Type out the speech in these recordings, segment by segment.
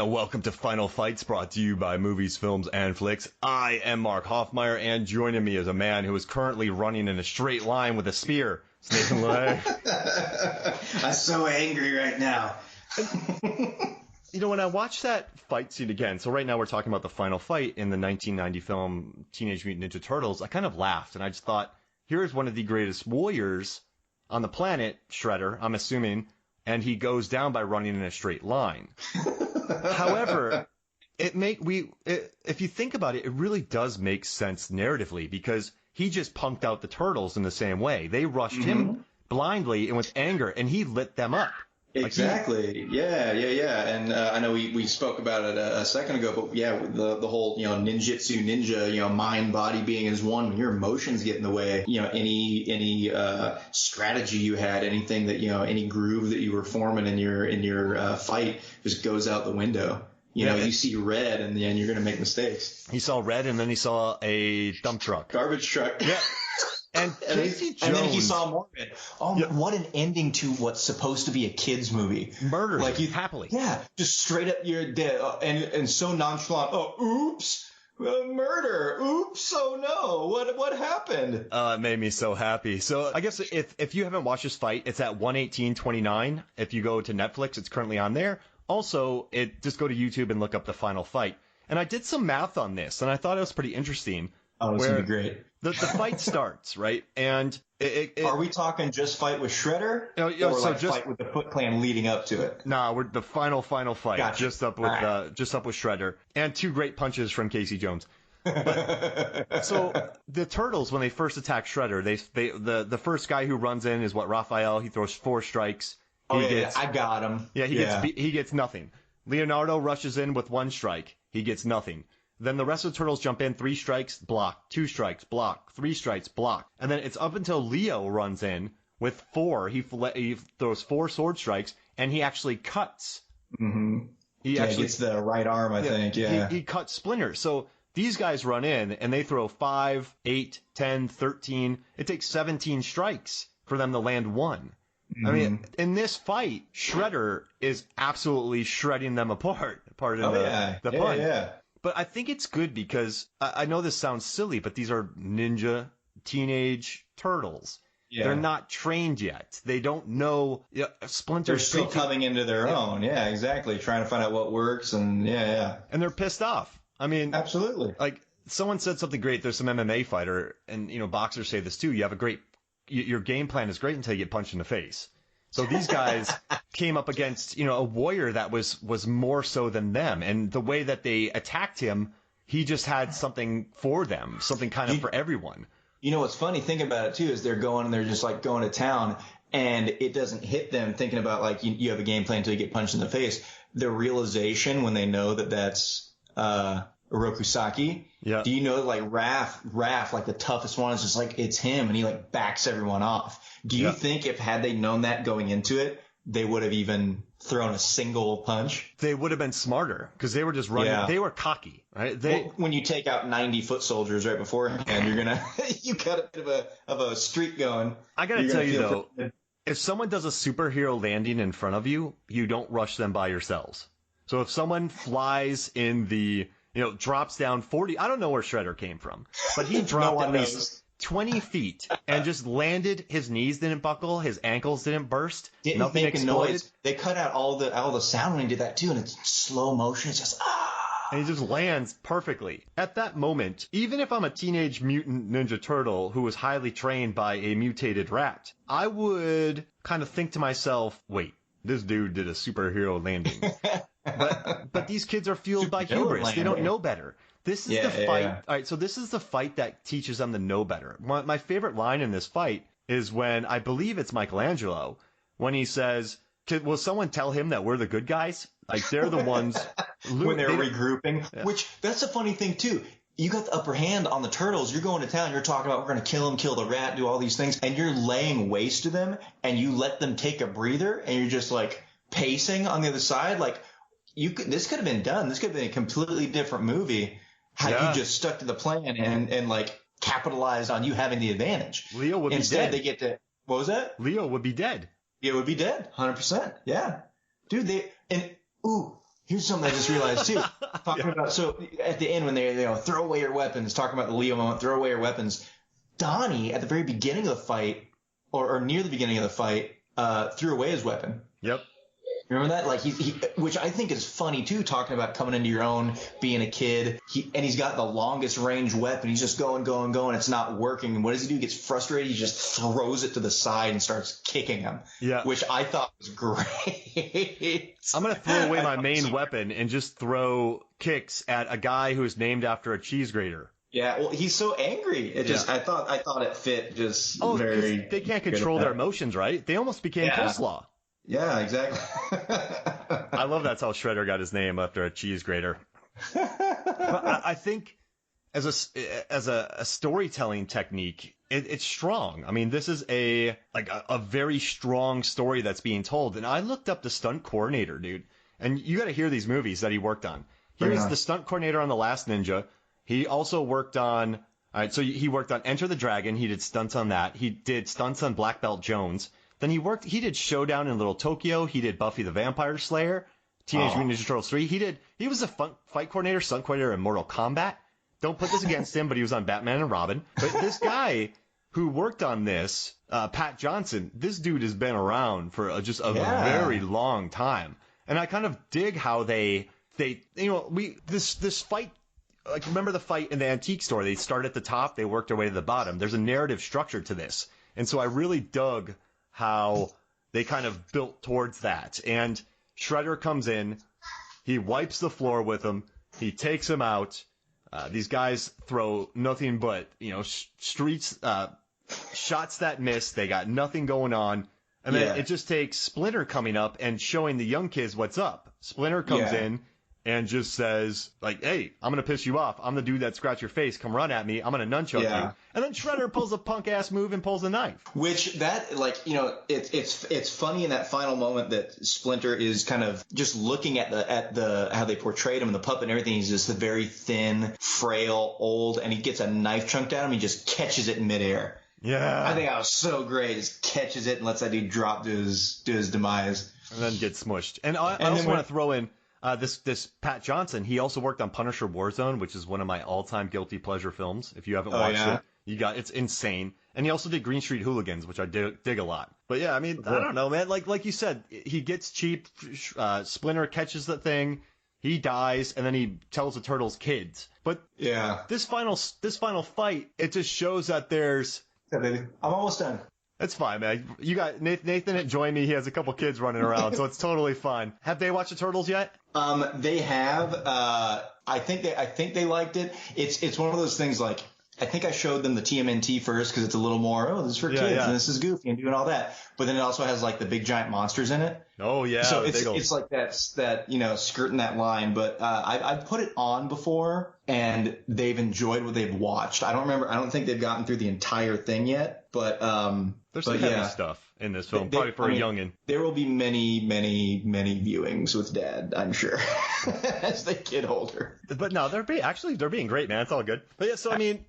welcome to Final Fights, brought to you by Movies, Films, and Flicks. I am Mark Hoffmeyer, and joining me is a man who is currently running in a straight line with a spear. It's Nathan LeHaye. I'm so angry right now. You know, when I watched that fight scene again, so right now we're talking about the final fight in the 1990 film Teenage Mutant Ninja Turtles, I kind of laughed, and I just thought, here's one of the greatest warriors on the planet, Shredder, I'm assuming, and he goes down by running in a straight line. However, if you think about it, it really does make sense narratively, because he just punked out the turtles in the same way. They rushed him blindly and with anger, and he lit them up. Exactly. Yeah. And I know we spoke about it a second ago, but yeah, the whole, ninjutsu, ninja, mind, body being as one, when your emotions get in the way, any strategy you had, anything that, any groove that you were forming in your fight just goes out the window. You see red and then you're going to make mistakes. He saw red and then he saw a dump truck. Garbage truck. Yeah. And Casey Jones. And then he saw more red. Oh, yeah. What an ending to what's supposed to be a kid's movie. Murder. Like happily. Yeah. Just straight up, you're dead. And so nonchalant. Oh, oops. Murder. Oops. Oh, no. What happened? It made me so happy. So I guess if you haven't watched this fight, it's at 1:18:29. If you go to Netflix, it's currently on there. Also, just go to YouTube and look up the final fight. And I did some math on this, and I thought it was pretty interesting. Oh, it's going to be great. The fight starts, right? And are we talking just fight with Shredder? Or fight with the Foot Clan leading up to it? Nah, we're the final fight. Gotcha. Just up with Shredder. And two great punches from Casey Jones. But, so the Turtles, when they first attack Shredder, the first guy who runs in is Raphael. He throws 4 strikes. I got him. Yeah, he gets nothing. Leonardo rushes in with 1 strike. He gets nothing. Then the rest of the Turtles jump in, 3 strikes, block, 2 strikes, block, 3 strikes, block. And then it's up until Leo runs in with 4. He throws 4 sword strikes, and he actually cuts. Mm-hmm. He actually gets the right arm, I think, yeah. He cuts Splinter. So these guys run in, and they throw 5, 8, 10, 13. It takes 17 strikes for them to land 1. I mean, in this fight, Shredder is absolutely shredding them apart. Pardon the pun. Yeah. But I think it's good because I know this sounds silly, but these are ninja teenage turtles. Yeah. They're not trained yet. They don't know Splinter. They're still coming into their own. Yeah, exactly. Trying to find out what works and And they're pissed off. I mean, absolutely. Like someone said something great. There's some MMA fighter and boxers say this too. You have your game plan is great until you get punched in the face. So these guys came up against, a warrior that was more so than them. And the way that they attacked him, he just had something for them, something kind of for everyone. You know what's funny? Thinking about it, too, is they're just like going to town and it doesn't hit them thinking about like you have a game plan until you get punched in the face. The realization when they know that that's Orokusaki. Yeah. Do you know that like Raph, like the toughest one is just like it's him and he like backs everyone off. Do you think had they known that going into it, they would have even thrown a single punch? They would have been smarter because they were just running. Yeah. They were cocky, right? When you take out 90 foot soldiers right beforehand, you got a bit of a streak going. I got to tell you though, if someone does a superhero landing in front of you, you don't rush them by yourselves. So if someone flies in the drops down 40. I don't know where Shredder came from, but he dropped at least 20 feet and just landed. His knees didn't buckle. His ankles didn't burst. Nothing make exploded. A noise. They cut out all the sound when he did that too, and it's slow motion. It's just And he just lands perfectly. At that moment, even if I'm a Teenage Mutant Ninja Turtle who was highly trained by a mutated rat, I would kind of think to myself, wait, this dude did a superhero landing. But these kids are fueled by hubris. They don't know better. This is the fight. Yeah. All right, so this is the fight that teaches them to know better. My favorite line in this fight is when, I believe it's Michelangelo, when he says, will someone tell him that we're the good guys? Like, they're the ones. When they're regrouping. Yeah. Which, that's a funny thing, too. You got the upper hand on the Turtles. You're going to town. You're talking about we're going to kill the rat, do all these things. And you're laying waste to them. And you let them take a breather. And you're just, like, pacing on the other side. Like, this could have been done. This could have been a completely different movie had you just stuck to the plan and like capitalized on you having the advantage. Leo would be dead. Instead, they get to what was that? Leo would be dead. It would be dead, 100%. Yeah, dude. Here's something I just realized too. Talking about, so at the end when they throw away your weapons, talking about the Leo moment, throw away your weapons. Donnie at the very beginning of the fight, or near the beginning of the fight, threw away his weapon. Yep. Remember that? Like he, which I think is funny too, talking about coming into your own, being a kid. He's got the longest range weapon. He's just going. It's not working. And what does he do? He gets frustrated. He just throws it to the side and starts kicking him. Yeah. Which I thought was great. I'm going to throw away my main weapon and just throw kicks at a guy who's named after a cheese grater. Yeah, well, he's so angry. It just, I thought it fit just very. They can't control their emotions, right? They almost became coleslaw. Yeah, exactly. I love that's how Shredder got his name after a cheese grater. But I think as a storytelling technique, it's strong. I mean, this is a very strong story that's being told. And I looked up the stunt coordinator, dude. And you got to hear these movies that he worked on. He was the stunt coordinator on The Last Ninja. He also worked on. All right, so he worked on Enter the Dragon. He did stunts on that. He did stunts on Black Belt Jones. Then he did Showdown in Little Tokyo. He did Buffy the Vampire Slayer, Teenage Mutant Ninja Turtles 3. He was a fight coordinator, stunt coordinator in Mortal Kombat. Don't put this against him, but he was on Batman and Robin. But this guy who worked on this, Pat Johnson, this dude has been around for just a very long time. And I kind of dig how this fight, like, remember the fight in the antique store? They start at the top, they work their way to the bottom. There's a narrative structure to this. And so I really dug how they kind of built towards that. And Shredder comes in, he wipes the floor with him, he takes him out. These guys throw nothing but, shots that miss. They got nothing going on. And then it just takes Splinter coming up and showing the young kids what's up. Splinter comes in and just says, like, hey, I'm going to piss you off. I'm the dude that scratched your face. Come run at me. I'm going to nunchuck you. And then Shredder pulls a punk-ass move and pulls a knife. Which that, like, it's funny in that final moment that Splinter is kind of just looking at the how they portrayed him in the puppet and everything. He's just a very thin, frail, old, and he gets a knife chunked at him. He just catches it in midair. Yeah. I think that was so great. Just catches it and lets that dude drop to his demise. And then gets smushed. And I also want to throw in this Pat Johnson. He also worked on Punisher Warzone, which is one of my all-time guilty pleasure films. If you haven't watched it, it's insane. And he also did Green Street Hooligans, which I dig a lot. But yeah, I mean, I don't know, man. Like you said, he gets cheap. Splinter catches the thing. He dies, and then he tells the Turtles kids. But this final fight, it just shows that there's. Yeah, baby. I'm almost done. It's fine, man. You got Nathan had joined me. He has a couple kids running around, so it's totally fine. Have they watched the Turtles yet? They have. I think they liked it. It's one of those things, like, I think I showed them the TMNT first because it's a little more, this is for kids and this is goofy and doing all that. But then it also has, like, the big giant monsters in it. Oh yeah. So it's like that skirting that line. But I've put it on before and they've enjoyed what they've watched. I don't think they've gotten through the entire thing yet. But there's some heavy stuff in this film, probably for a youngin'. There will be many, many, many viewings with Dad, I'm sure, as they get older. But no, they're being great, man. It's all good. But yeah, so I mean,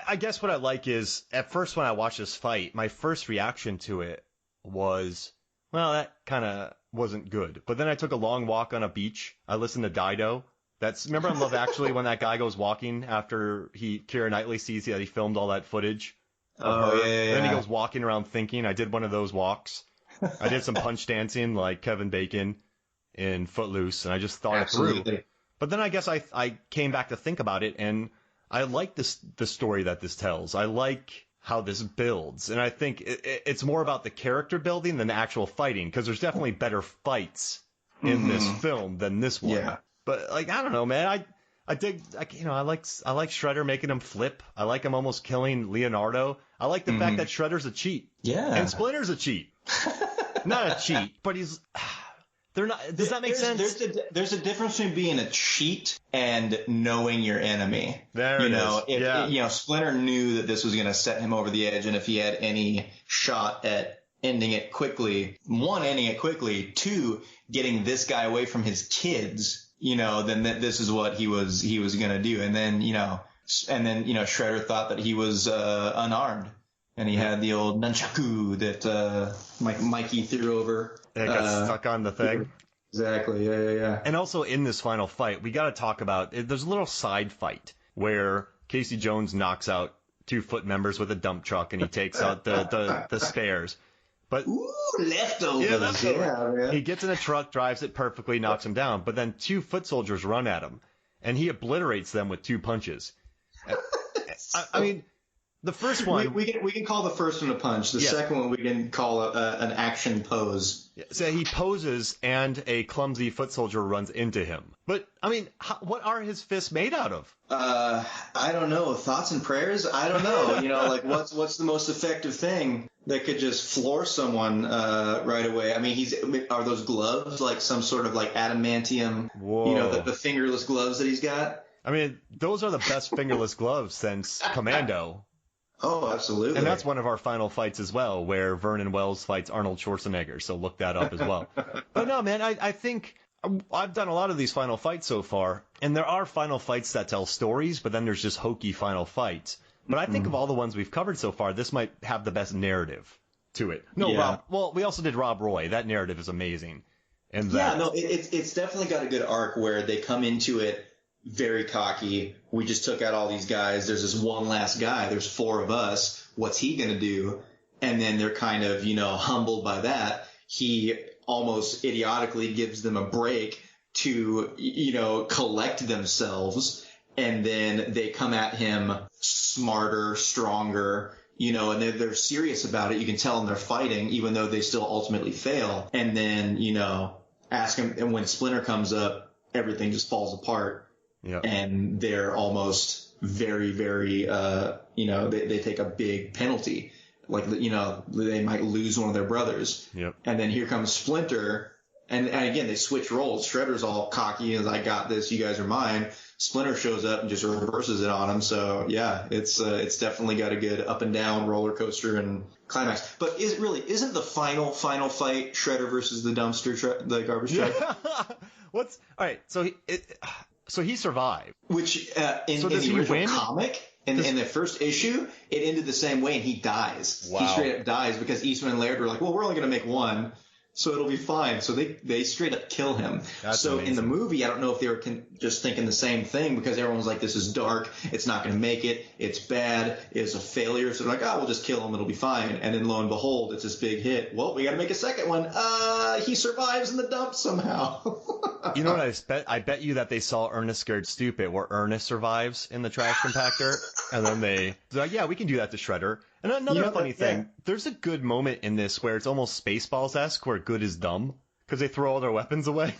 I guess what I like is, at first when I watched this fight, my first reaction to it was, well, that kind of wasn't good. But then I took a long walk on a beach. I listened to Dido. Remember on Love Actually when that guy goes walking after Keira Knightley sees that he filmed all that footage? Oh, yeah. Then he goes walking around thinking. I did one of those walks. I did some punch dancing like Kevin Bacon in Footloose, and I just thought it through. But then I guess I came back to think about it, and I like the story that this tells. I like how this builds, and I think it's more about the character building than the actual fighting, because there's definitely better fights in this film than this one. Yeah. But, like, I don't know, man. I dig, I like Shredder making him flip. I like him almost killing Leonardo. I like the fact that Shredder's a cheat. Yeah. And Splinter's a cheat. Not a cheat, but they're not. Does that make sense? There's a difference between being a cheat and knowing your enemy. There it is. Splinter knew that this was going to set him over the edge, and if he had any shot at ending it quickly, two, getting this guy away from his kids, then this is what he was going to do. And then, Shredder thought that he was unarmed, and he had the old nunchaku that Mikey threw over. It got stuck on the thing. Exactly. Yeah. And also in this final fight, we got to talk about, there's a little side fight where Casey Jones knocks out 2 foot members with a dump truck and he takes out the spares. But Ooh, leftovers. Yeah, leftovers. Yeah, man. He gets in a truck, drives it perfectly, knocks him down. But then 2 foot soldiers run at him, and he obliterates them with 2 punches. I mean, the first one we can call the first one a punch. The second one we can call an action pose. So he poses, and a clumsy foot soldier runs into him. But I mean, what are his fists made out of? I don't know. Thoughts and prayers? I don't know. Like what's the most effective thing that could just floor someone right away? I mean, are those gloves like some sort of like adamantium? Whoa. The fingerless gloves that he's got. I mean, those are the best fingerless gloves since Commando. Oh, absolutely. And that's one of our final fights as well, where Vernon Wells fights Arnold Schwarzenegger, so look that up as well. But no, man, I think I've done a lot of these final fights so far, and there are final fights that tell stories, but then there's just hokey final fights. But I think of all the ones we've covered so far, this might have the best narrative to it. No, yeah. we also did Rob Roy. That narrative is amazing. And it's definitely got a good arc where they come into it very cocky. We just took out all these guys. There's this one last guy. There's 4 of us. What's he going to do? And then they're kind of, humbled by that. He almost idiotically gives them a break to, collect themselves. And then they come at him smarter, stronger, and they're serious about it. You can tell them they're fighting, even though they still ultimately fail. And then, ask him. And when Splinter comes up, everything just falls apart. Yep. And they're almost very, very, they take a big penalty. Like, they might lose one of their brothers. Yep. And then here comes Splinter. And again, they switch roles. Shredder's all cocky and I got this, you guys are mine. Splinter shows up and just reverses it on him. So yeah, it's definitely got a good up and down roller coaster and climax. But isn't the final fight Shredder versus the the garbage truck? All right. So he survived. Which in the original comic, in the first issue, it ended the same way, and he dies. Wow. He straight up dies because Eastman and Laird were like, well, we're only going to make one, so it'll be fine. So they straight up kill him. That's so amazing. In the movie, I don't know if they were just thinking the same thing because everyone was like, this is dark. It's not going to make it. It's bad. It's a failure. So they're like, we'll just kill him. It'll be fine. And then lo and behold, it's this big hit. Well, we got to make a second one. He survives in the dump somehow. You know what I bet you that they saw Ernest Scared Stupid, where Ernest survives in the trash compactor, and then they're like, yeah, we can do that to Shredder. And another funny thing, there's a good moment in this where it's almost Spaceballs-esque, where good is dumb, because they throw all their weapons away.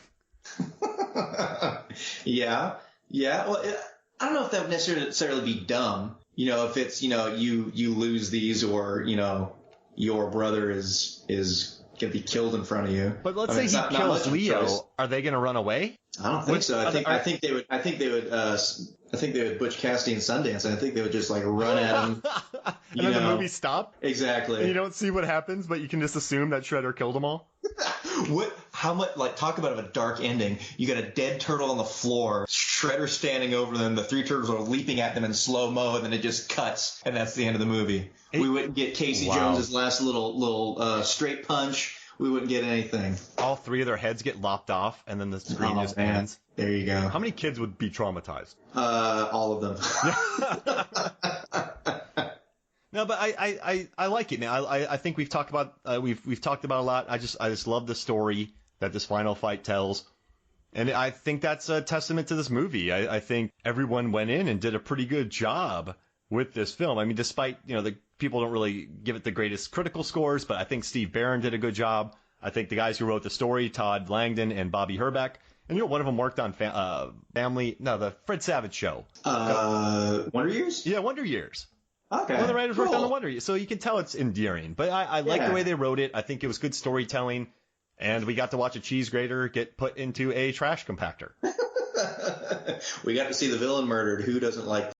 Yeah. Well, I don't know if that would necessarily be dumb. If it's, you lose these or, your brother is going to be killed in front of you. But let's say he kills Leo. Are they going to run away? I don't think so. I think they would Butch Cassidy and Sundance, and I think they would just like run at him. And then the movie stop. Exactly. And you don't see what happens, but you can just assume that Shredder killed them all. How much, talk about a dark ending. You got a dead turtle on the floor, Shredder standing over them, the 3 turtles are leaping at them in slow-mo, and then it just cuts, and that's the end of the movie. We wouldn't get Casey Jones's last little straight punch. We wouldn't get anything. All 3 of their heads get lopped off, and then the screen just ends. There you go. How many kids would be traumatized? All of them. No, but I like it, man. I think we've talked about we've talked about a lot. I just love the story that this final fight tells, and I think that's a testament to this movie. I think everyone went in and did a pretty good job with this film. I mean, despite the people don't really give it the greatest critical scores, but I think Steve Barron did a good job. I think the guys who wrote the story, Todd Langdon and Bobby Herbeck, and one of them worked on the Fred Savage Show. Wonder Years? Yeah, Wonder Years. Okay. One of the writers worked on the Wonder Years, so you can tell it's endearing. But I like the way they wrote it. I think it was good storytelling, and we got to watch a cheese grater get put into a trash compactor. We got to see the villain murdered. Who doesn't like